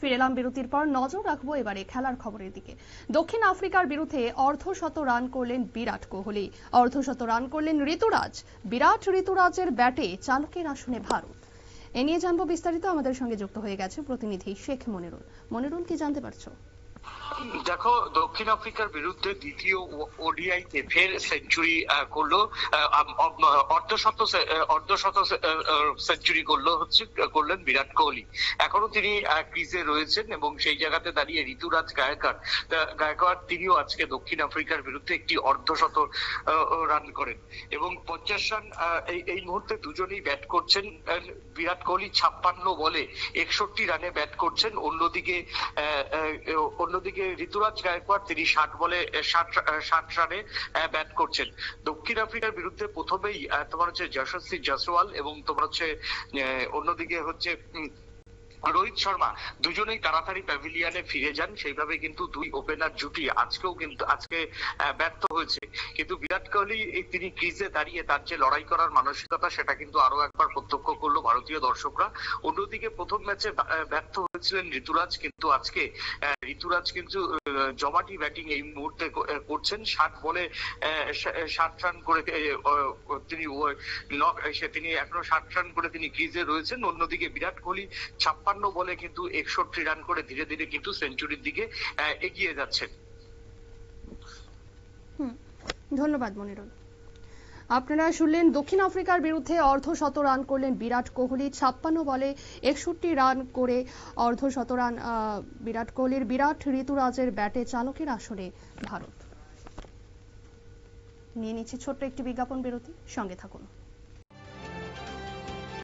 ফিরে এলাম বিরতির পর। নজর রাখবো এবারে খেলার খবরের দিকে। দক্ষিণ আফ্রিকার বিরুদ্ধে অর্ধশত রান করলেন বিরাট কোহলি, অর্ধশত রান করলেন ঋতুরাজ। ঋতুরাজের ব্যাটে চালকের আসনে ভারত। এ নিয়ে জানবো বিস্তারিত। আমাদের সঙ্গে যুক্ত হয়ে গেছে প্রতিনিধি শেখ মনিরুল। মনিরুল, কি জানতে পারছো? দেখো, দক্ষিণ আফ্রিকার বিরুদ্ধে দ্বিতীয় ওডিআইতে ফের সেঞ্চুরি করলো, অর্ধশত সেঞ্চুরি করলেন বিরাট কোহলি। এখনো তিনি ক্রিজে রয়েছেন এবং সেই জায়গাতে দাঁড়িয়ে ঋতুরাজ গায়কোয়াড় তিনিও আজকে দক্ষিণ আফ্রিকার বিরুদ্ধে একটি অর্ধশত রান করেন এবং 50 রান এই মুহূর্তে দুজনেই ব্যাট করছেন। বিরাট কোহলি 56 বলে 61 রানে ব্যাট করছেন। অন্যদিকে ঋতুরাজ গায়কোয়াড় তিনি 60 বলে 60 রানে ব্যাট করছেন। দক্ষিণ আফ্রিকার বিরুদ্ধে প্রথমেই তোমার হচ্ছে যশস্বী জয়সওয়াল এবং তোমার হচ্ছে অন্যদিকে হচ্ছে রোহিত শর্মা দুজনেই তাড়াতাড়ি প্যাভিলিয়নে ফিরে যান। সেইভাবে কিন্তু দুই ওপেনার জুটি আজকে ব্যর্থ হয়েছে। কিন্তু বিরাট কোহলি তিনি ক্রিজে দাঁড়িয়ে তার যে লড়াই করার মানসিকতা সেটা কিন্তু আরো একবার প্রত্যক্ষ করলো ভারতীয় দর্শকরা। অন্যদিকে প্রথম ম্যাচে ব্যর্থ হয়েছিলেন ঋতুরাজ, কিন্তু আজকে ঋতুরাজ কিন্তু জমাটি ব্যাটিং এই মুহূর্তে করছেন। 60 বলে 60 রান করে তিনি এখনো 60 রান করে তিনি ক্রিজে রয়েছেন। অন্যদিকে বিরাট কোহলি 56 বলে কিন্তু 61 রান করে ধীরে ধীরে কিন্তু সেঞ্চুরির দিকে এগিয়ে যাচ্ছেন। ধন্যবাদ মনিরুল। আপনারা শুনলেন দক্ষিণ আফ্রিকার বিরুদ্ধে অর্ধশত রান করলেন বিরাট কোহলি। 56 বলে 61 রান করে অর্ধশত রান বিরাট কোহলির। ঋতুরাজের ব্যাটে চালকের আসনে ভারত। নিয়ে নিচ্ছে ছোট্ট একটি বিজ্ঞাপন বিরতি, সঙ্গে থাকুন।